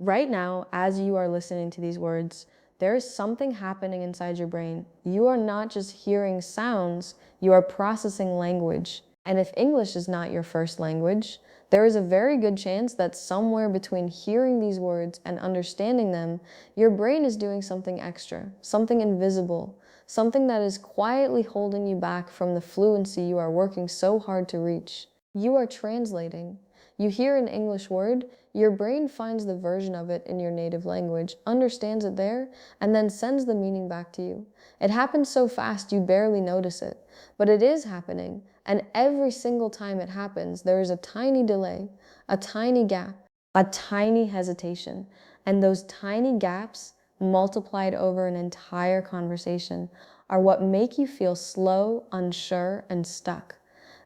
Right now, as you are listening to these words, there is something happening inside your brain. You are not just hearing sounds, you are processing language. And if English is not your first language, there is a very good chance that somewhere between hearing these words and understanding them, your brain is doing something extra, something invisible, something that is quietly holding you back from the fluency you are working so hard to reach. You are translating. You hear an English word, your brain finds the version of it in your native language, understands it there, and then sends the meaning back to you. It happens so fast you barely notice it, but it is happening, and every single time it happens, there is a tiny delay, a tiny gap, a tiny hesitation, and those tiny gaps, multiplied over an entire conversation, are what make you feel slow, unsure, and stuck.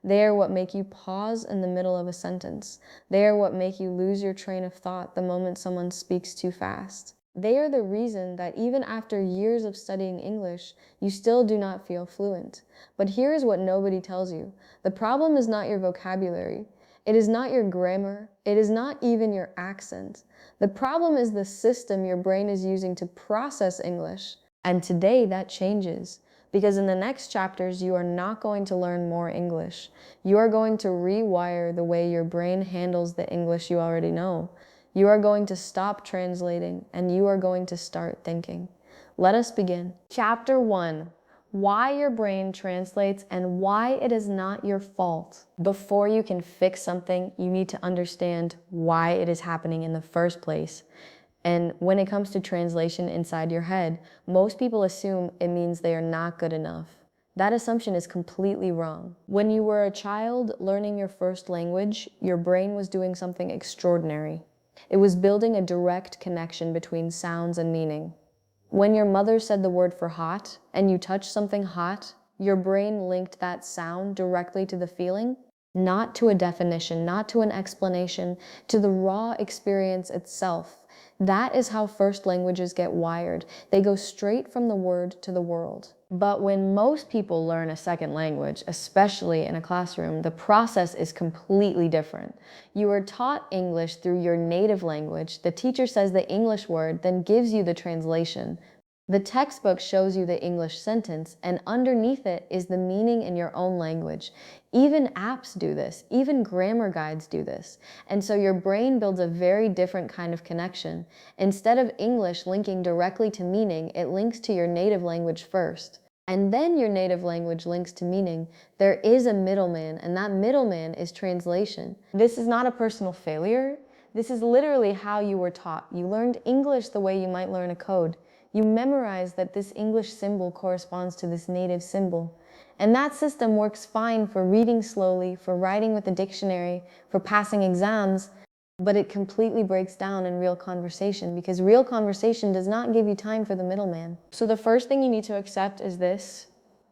They are what make you pause in the middle of a sentence. They are what make you lose your train of thought the moment someone speaks too fast. They are the reason that even after years of studying English, you still do not feel fluent. But here is what nobody tells you. The problem is not your vocabulary. It is not your grammar. It is not even your accent. The problem is the system your brain is using to process English. And today that changes. Because in the next chapters, you are not going to learn more English. You are going to rewire the way your brain handles the English you already know. You are going to stop translating and you are going to start thinking. Let us begin. Chapter 1. Why your brain translates and why it is not your fault. Before you can fix something, you need to understand why it is happening in the first place. And when it comes to translation inside your head, most people assume it means they are not good enough. That assumption is completely wrong. When you were a child learning your first language, your brain was doing something extraordinary. It was building a direct connection between sounds and meaning. When your mother said the word for hot and you touched something hot, your brain linked that sound directly to the feeling, not to a definition, not to an explanation, to the raw experience itself. That is how first languages get wired. They go straight from the word to the world. But when most people learn a second language, especially in a classroom, the process is completely different. You are taught English through your native language. The teacher says the English word, then gives you the translation. The textbook shows you the English sentence, and underneath it is the meaning in your own language. Even apps do this, even grammar guides do this. And so your brain builds a very different kind of connection. Instead of English linking directly to meaning, it links to your native language first. And then your native language links to meaning. There is a middleman, and that middleman is translation. This is not a personal failure. This is literally how you were taught. You learned English the way you might learn a code. You memorized that this English symbol corresponds to this native symbol. And that system works fine for reading slowly, for writing with a dictionary, for passing exams, but it completely breaks down in real conversation because real conversation does not give you time for the middleman. So the first thing you need to accept is this: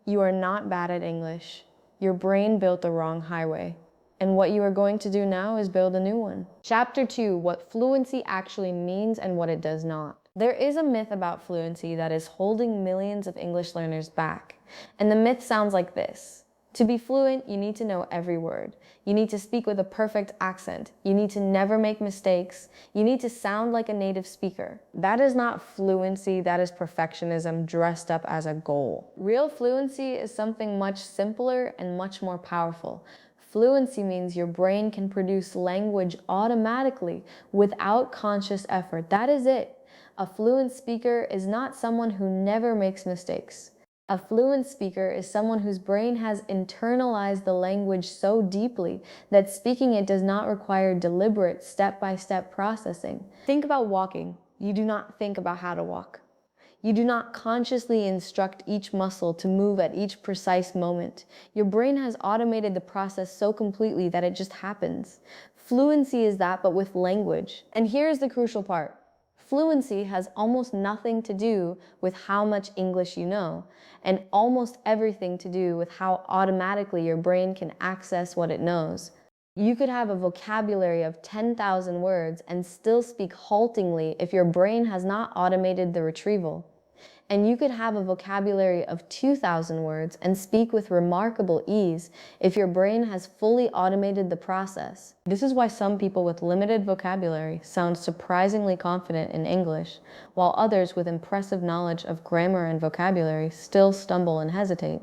you are not bad at English. Your brain built the wrong highway. And what you are going to do now is build a new one. Chapter 2, what fluency actually means and what it does not. There is a myth about fluency that is holding millions of English learners back. And the myth sounds like this. To be fluent, you need to know every word. You need to speak with a perfect accent. You need to never make mistakes. You need to sound like a native speaker. That is not fluency, that is perfectionism dressed up as a goal. Real fluency is something much simpler and much more powerful. Fluency means your brain can produce language automatically without conscious effort. That is it. A fluent speaker is not someone who never makes mistakes. A fluent speaker is someone whose brain has internalized the language so deeply that speaking it does not require deliberate step-by-step processing. Think about walking. You do not think about how to walk. You do not consciously instruct each muscle to move at each precise moment. Your brain has automated the process so completely that it just happens. Fluency is that, but with language. And here's the crucial part. Fluency has almost nothing to do with how much English you know, and almost everything to do with how automatically your brain can access what it knows. You could have a vocabulary of 10,000 words and still speak haltingly if your brain has not automated the retrieval. And you could have a vocabulary of 2,000 words and speak with remarkable ease if your brain has fully automated the process. This is why some people with limited vocabulary sound surprisingly confident in English, while others with impressive knowledge of grammar and vocabulary still stumble and hesitate.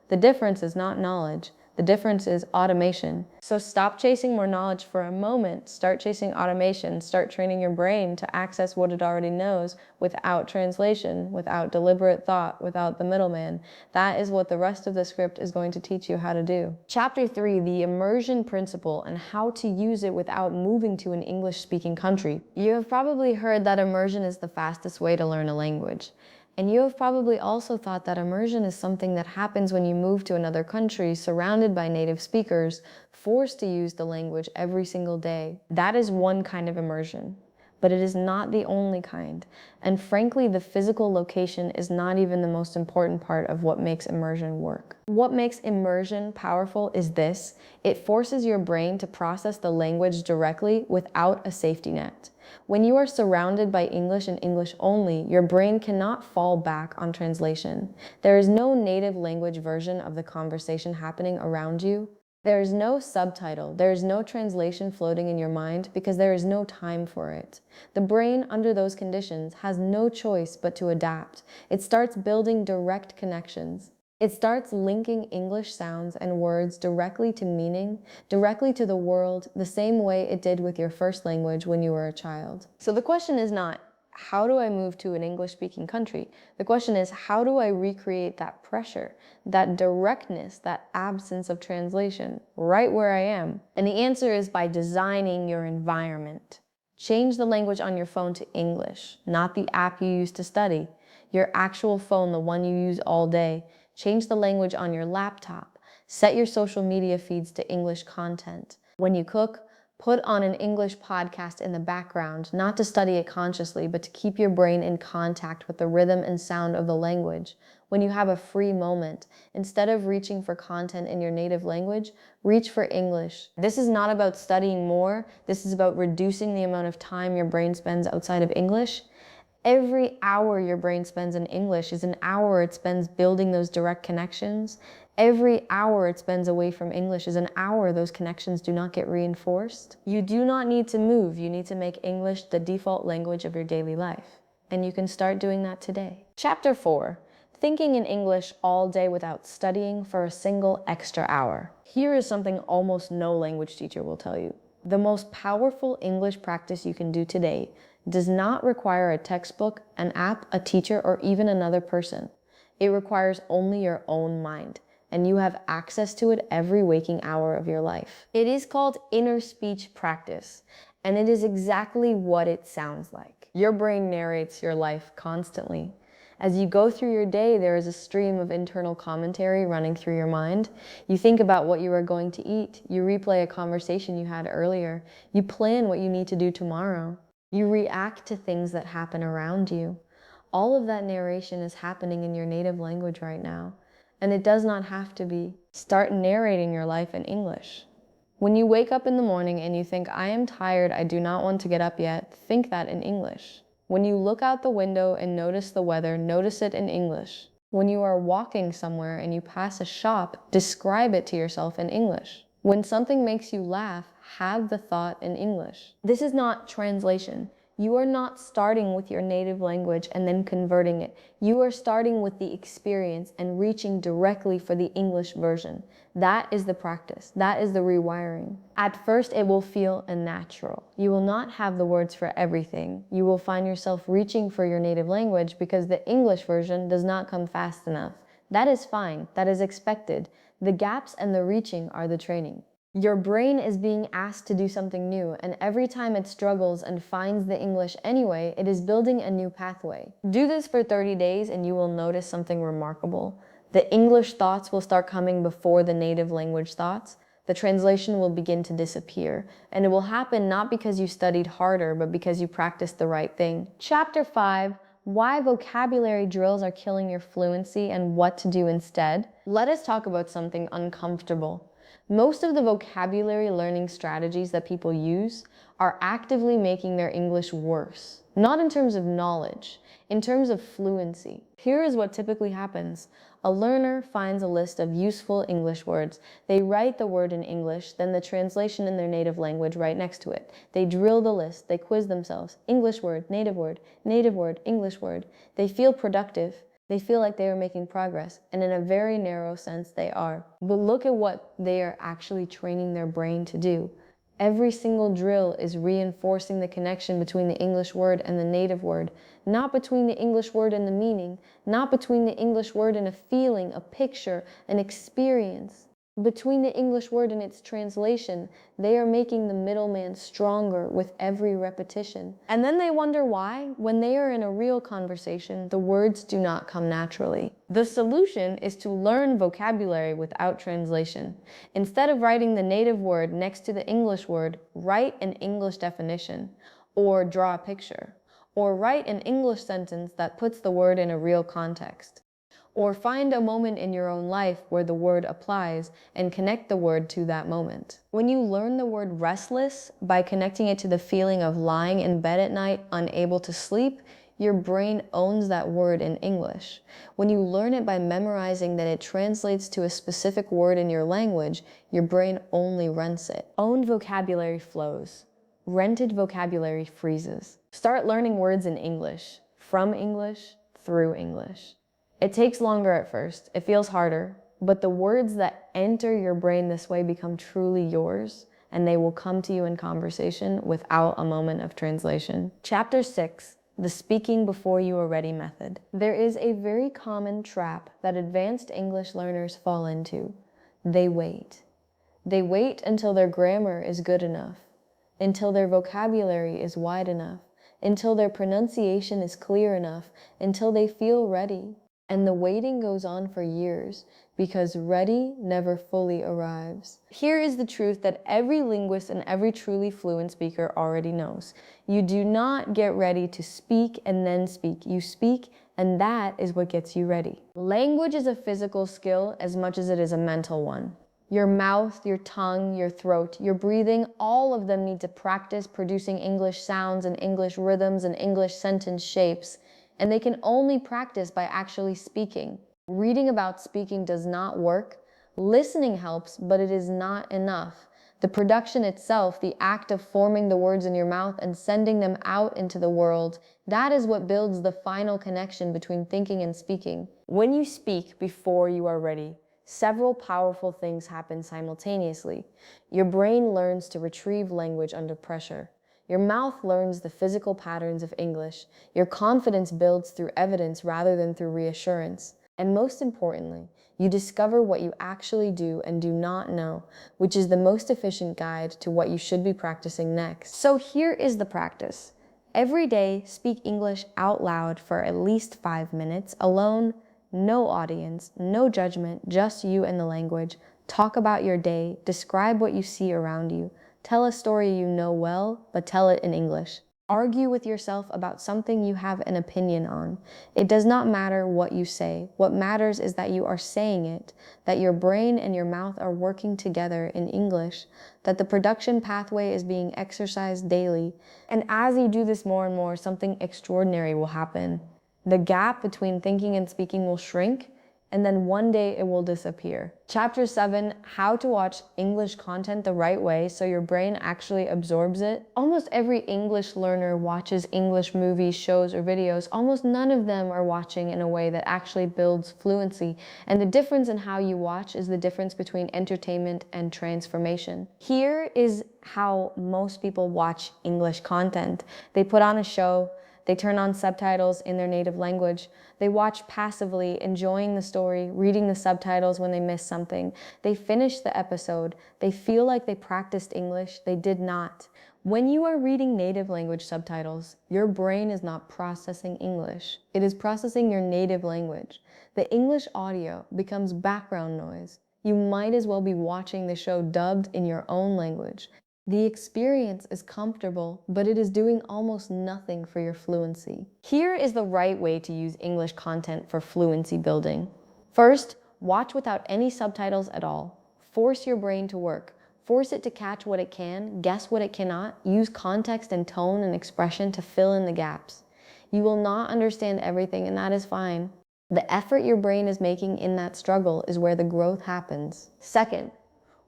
The difference is not knowledge. The difference is automation. So stop chasing more knowledge for a moment. Start chasing automation. Start training your brain to access what it already knows without translation, without deliberate thought, without the middleman. That is what the rest of the script is going to teach you how to do. Chapter 3, the immersion principle and how to use it without moving to an English-speaking country. You have probably heard that immersion is the fastest way to learn a language. And you have probably also thought that immersion is something that happens when you move to another country, surrounded by native speakers, forced to use the language every single day. That is one kind of immersion, but it is not the only kind. And frankly, the physical location is not even the most important part of what makes immersion work. What makes immersion powerful is this: it forces your brain to process the language directly without a safety net. When you are surrounded by English and English only, your brain cannot fall back on translation. There is no native language version of the conversation happening around you. There is no subtitle. There is no translation floating in your mind because there is no time for it. The brain, under those conditions, has no choice but to adapt. It starts building direct connections. It starts linking English sounds and words directly to meaning, directly to the world, the same way it did with your first language when you were a child. So the question is not, how do I move to an English-speaking country? The question is, how do I recreate that pressure, that directness, that absence of translation, right where I am? And the answer is by designing your environment. Change the language on your phone to English, not the app you use to study. Your actual phone, the one you use all day. Change the language on your laptop. Set your social media feeds to English content. When you cook, put on an English podcast in the background, not to study it consciously, but to keep your brain in contact with the rhythm and sound of the language. When you have a free moment, instead of reaching for content in your native language, reach for English. This is not about studying more. This is about reducing the amount of time your brain spends outside of English. Every hour your brain spends in English is an hour it spends building those direct connections. Every hour it spends away from English is an hour those connections do not get reinforced. You do not need to move. You need to make English the default language of your daily life. And you can start doing that today. Chapter 4, thinking in English all day without studying for a single extra hour. Here is something almost no language teacher will tell you. The most powerful English practice you can do today does not require a textbook, an app, a teacher, or even another person. It requires only your own mind, and you have access to it every waking hour of your life. It is called inner speech practice, and it is exactly what it sounds like. Your brain narrates your life constantly. As you go through your day, there is a stream of internal commentary running through your mind. You think about what you are going to eat. You replay a conversation you had earlier. You plan what you need to do tomorrow. You react to things that happen around you. All of that narration is happening in your native language right now, and it does not have to be. Start narrating your life in English. When you wake up in the morning and you think, I am tired, I do not want to get up yet, think that in English. When you look out the window and notice the weather, notice it in English. When you are walking somewhere and you pass a shop, describe it to yourself in English. When something makes you laugh, have the thought in English. This is not translation. You are not starting with your native language and then converting it. You are starting with the experience and reaching directly for the English version. That is the practice. That is the rewiring. At first, it will feel unnatural. You will not have the words for everything. You will find yourself reaching for your native language because the English version does not come fast enough. That is fine. That is expected. The gaps and the reaching are the training. Your brain is being asked to do something new, and every time it struggles and finds the English anyway, it is building a new pathway. Do this for 30 days and you will notice something remarkable. The English thoughts will start coming before the native language thoughts. The translation will begin to disappear, and it will happen not because you studied harder, but because you practiced the right thing. Chapter 5, why vocabulary drills are killing your fluency and what to do instead. Let us talk about something uncomfortable. Most of the vocabulary learning strategies that people use are actively making their English worse. Not in terms of knowledge, in terms of fluency. Here is what typically happens. A learner finds a list of useful English words. They write the word in English, then the translation in their native language right next to it. They drill the list, they quiz themselves. English word, native word, English word. They feel productive. They feel like they are making progress, and in a very narrow sense, they are. But look at what they are actually training their brain to do. Every single drill is reinforcing the connection between the English word and the native word, not between the English word and the meaning, not between the English word and a feeling, a picture, an experience. Between the English word and its translation, they are making the middleman stronger with every repetition. And then they wonder why, when they are in a real conversation, the words do not come naturally. The solution is to learn vocabulary without translation. Instead of writing the native word next to the English word, write an English definition, or draw a picture, or write an English sentence that puts the word in a real context. Or find a moment in your own life where the word applies and connect the word to that moment. When you learn the word restless by connecting it to the feeling of lying in bed at night, unable to sleep, your brain owns that word in English. When you learn it by memorizing that it translates to a specific word in your language, your brain only rents it. Owned vocabulary flows. Rented vocabulary freezes. Start learning words in English, from English, through English. It takes longer at first, it feels harder, but the words that enter your brain this way become truly yours, and they will come to you in conversation without a moment of translation. Chapter 6, the speaking before you are ready method. There is a very common trap that advanced English learners fall into. They wait. They wait until their grammar is good enough, until their vocabulary is wide enough, until their pronunciation is clear enough, until they feel ready. And the waiting goes on for years because ready never fully arrives. Here is the truth that every linguist and every truly fluent speaker already knows. You do not get ready to speak and then speak. You speak, and that is what gets you ready. Language is a physical skill as much as it is a mental one. Your mouth, your tongue, your throat, your breathing, all of them need to practice producing English sounds and English rhythms and English sentence shapes. And they can only practice by actually speaking. Reading about speaking does not work. Listening helps, but it is not enough. The production itself, the act of forming the words in your mouth and sending them out into the world, that is what builds the final connection between thinking and speaking. When you speak before you are ready, several powerful things happen simultaneously. Your brain learns to retrieve language under pressure. Your mouth learns the physical patterns of English. Your confidence builds through evidence rather than through reassurance. And most importantly, you discover what you actually do and do not know, which is the most efficient guide to what you should be practicing next. So here is the practice. Every day, speak English out loud for at least 5 minutes, alone, no audience, no judgment, just you and the language. Talk about your day, describe what you see around you. Tell a story you know well, but tell it in English. Argue with yourself about something you have an opinion on. It does not matter what you say. What matters is that you are saying it, that your brain and your mouth are working together in English, that the production pathway is being exercised daily. And as you do this more and more, something extraordinary will happen. The gap between thinking and speaking will shrink, and then one day it will disappear. Chapter 7, how to watch English content the right way so your brain actually absorbs it. Almost every English learner watches English movies, shows, or videos. Almost none of them are watching in a way that actually builds fluency. And the difference in how you watch is the difference between entertainment and transformation. Here is how most people watch English content. They put on a show, they turn on subtitles in their native language. They watch passively, enjoying the story, reading the subtitles when they miss something. They finish the episode. They feel like they practiced English. They did not. When you are reading native language subtitles, your brain is not processing English. It is processing your native language. The English audio becomes background noise. You might as well be watching the show dubbed in your own language. The experience is comfortable, but it is doing almost nothing for your fluency. Here is the right way to use English content for fluency building. First, watch without any subtitles at all. Force your brain to work. Force it to catch what it can, guess what it cannot, use context and tone and expression to fill in the gaps. You will not understand everything, and that is fine. The effort your brain is making in that struggle is where the growth happens. Second,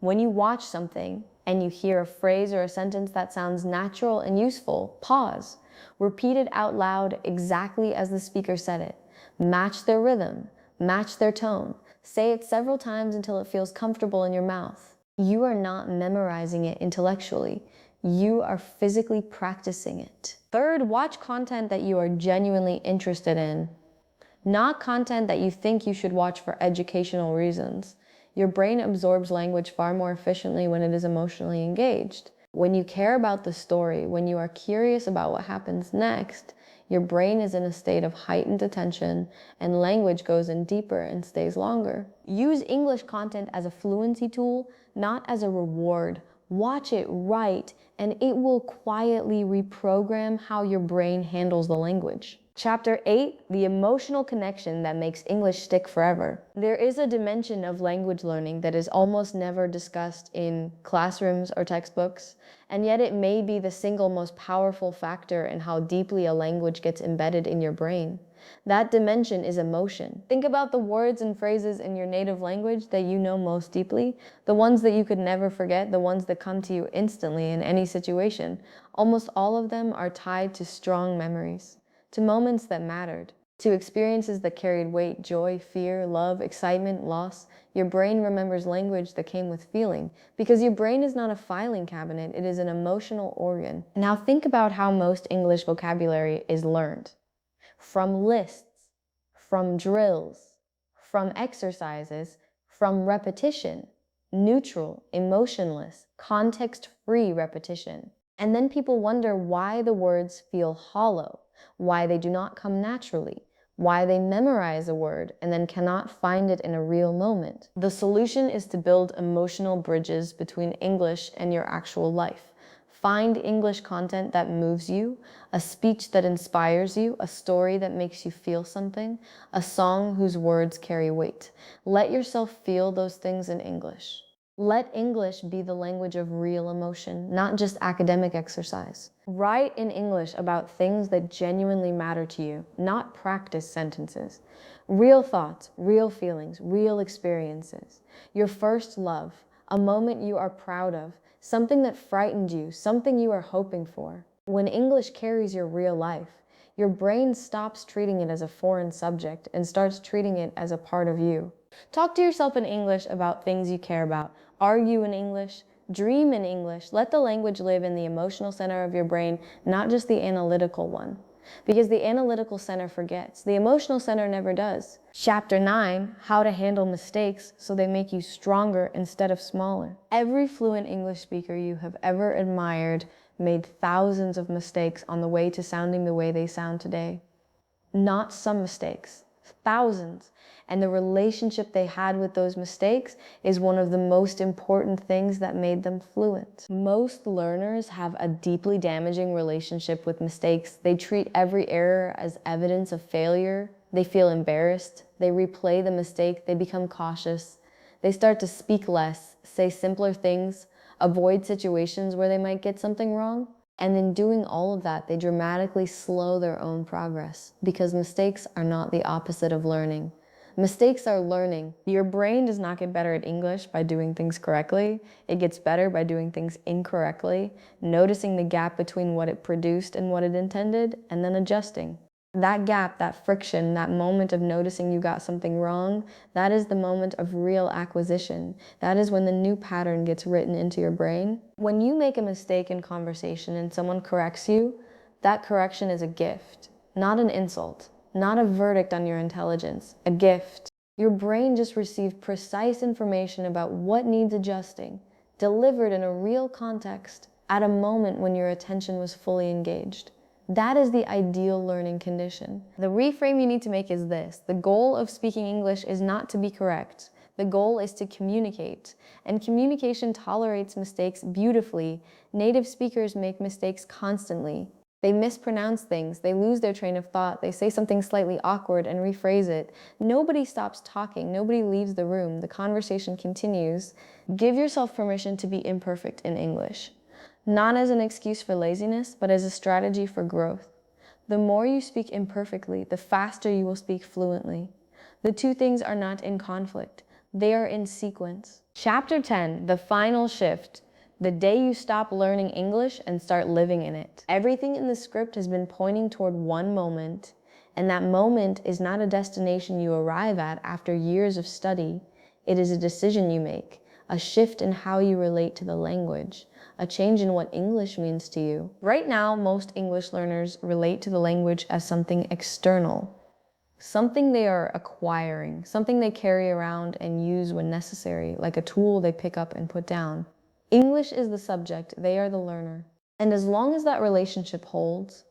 when you watch something and you hear a phrase or a sentence that sounds natural and useful, pause. Repeat it out loud exactly as the speaker said it. Match their rhythm, match their tone. Say it several times until it feels comfortable in your mouth. You are not memorizing it intellectually. You are physically practicing it. Third, watch content that you are genuinely interested in, not content that you think you should watch for educational reasons. Your brain absorbs language far more efficiently when it is emotionally engaged. When you care about the story, when you are curious about what happens next, your brain is in a state of heightened attention and language goes in deeper and stays longer. Use English content as a fluency tool, not as a reward. Watch it right, and it will quietly reprogram how your brain handles the language. Chapter 8, the emotional connection that makes English stick forever. There is a dimension of language learning that is almost never discussed in classrooms or textbooks, and yet it may be the single most powerful factor in how deeply a language gets embedded in your brain. That dimension is emotion. Think about the words and phrases in your native language that you know most deeply, the ones that you could never forget, the ones that come to you instantly in any situation. Almost all of them are tied to strong memories, to moments that mattered, to experiences that carried weight, joy, fear, love, excitement, loss. Your brain remembers language that came with feeling, because your brain is not a filing cabinet, it is an emotional organ. Now think about how most English vocabulary is learned. From lists, from drills, from exercises, from repetition, neutral, emotionless, context-free repetition. And then people wonder why the words feel hollow, why they do not come naturally, why they memorize a word and then cannot find it in a real moment. The solution is to build emotional bridges between English and your actual life. Find English content that moves you, a speech that inspires you, a story that makes you feel something, a song whose words carry weight. Let yourself feel those things in English. Let English be the language of real emotion, not just academic exercise. Write in English about things that genuinely matter to you, not practice sentences. Real thoughts, real feelings, real experiences. Your first love, a moment you are proud of, something that frightened you, something you are hoping for. When English carries your real life, your brain stops treating it as a foreign subject and starts treating it as a part of you. Talk to yourself in English about things you care about. Argue in English. Dream in English. Let the language live in the emotional center of your brain, not just the analytical one. Because the analytical center forgets. The emotional center never does. Chapter 9, how to handle mistakes so they make you stronger instead of smaller. Every fluent English speaker you have ever admired made thousands of mistakes on the way to sounding the way they sound today. Not some mistakes, thousands. And the relationship they had with those mistakes is one of the most important things that made them fluent. Most learners have a deeply damaging relationship with mistakes. They treat every error as evidence of failure. They feel embarrassed. They replay the mistake. They become cautious. They start to speak less, say simpler things, avoid situations where they might get something wrong. And in doing all of that, they dramatically slow their own progress, because mistakes are not the opposite of learning. Mistakes are learning. Your brain does not get better at English by doing things correctly. It gets better by doing things incorrectly, noticing the gap between what it produced and what it intended, and then adjusting. That gap, that friction, that moment of noticing you got something wrong, that is the moment of real acquisition. That is when the new pattern gets written into your brain. When you make a mistake in conversation and someone corrects you, that correction is a gift, not an insult, not a verdict on your intelligence, a gift. Your brain just received precise information about what needs adjusting, delivered in a real context at a moment when your attention was fully engaged. That is the ideal learning condition. The reframe you need to make is this: the goal of speaking English is not to be correct. The goal is to communicate. And communication tolerates mistakes beautifully. Native speakers make mistakes constantly. They mispronounce things, they lose their train of thought, they say something slightly awkward and rephrase it. Nobody stops talking, nobody leaves the room, the conversation continues. Give yourself permission to be imperfect in English. Not as an excuse for laziness, but as a strategy for growth. The more you speak imperfectly, the faster you will speak fluently. The two things are not in conflict, they are in sequence. Chapter 10, the final shift. The day you stop learning English and start living in it. Everything in the script has been pointing toward one moment, and that moment is not a destination you arrive at after years of study. It is a decision you make, a shift in how you relate to the language, a change in what English means to you. Right now, most English learners relate to the language as something external, something they are acquiring, something they carry around and use when necessary, like a tool they pick up and put down. English is the subject, they are the learner. And as long as that relationship holds,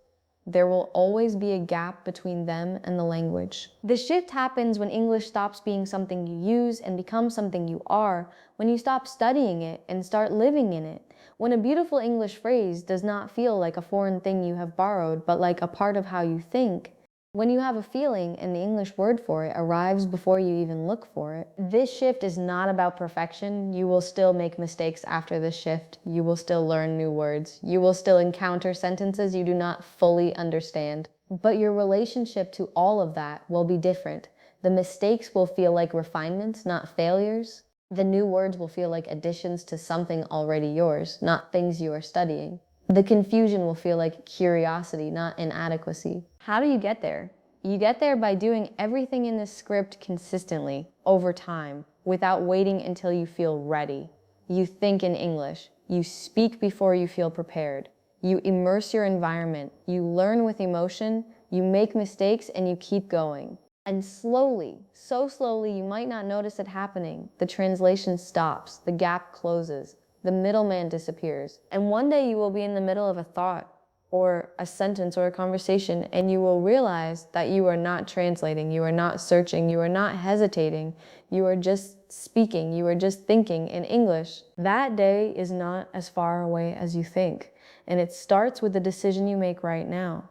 there will always be a gap between them and the language. The shift happens when English stops being something you use and becomes something you are, when you stop studying it and start living in it. When a beautiful English phrase does not feel like a foreign thing you have borrowed, but like a part of how you think. When you have a feeling and the English word for it arrives before you even look for it. This shift is not about perfection. You will still make mistakes after this shift. You will still learn new words. You will still encounter sentences you do not fully understand. But your relationship to all of that will be different. The mistakes will feel like refinements, not failures. The new words will feel like additions to something already yours, not things you are studying. The confusion will feel like curiosity, not inadequacy. How do you get there? You get there by doing everything in this script consistently, over time, without waiting until you feel ready. You think in English. You speak before you feel prepared. You immerse your environment. You learn with emotion. You make mistakes and you keep going. And slowly, so slowly you might not notice it happening, the translation stops, the gap closes. The middleman disappears. And one day you will be in the middle of a thought or a sentence or a conversation, and you will realize that you are not translating, you are not searching, you are not hesitating, you are just speaking, you are just thinking in English. That day is not as far away as you think, and it starts with the decision you make right now.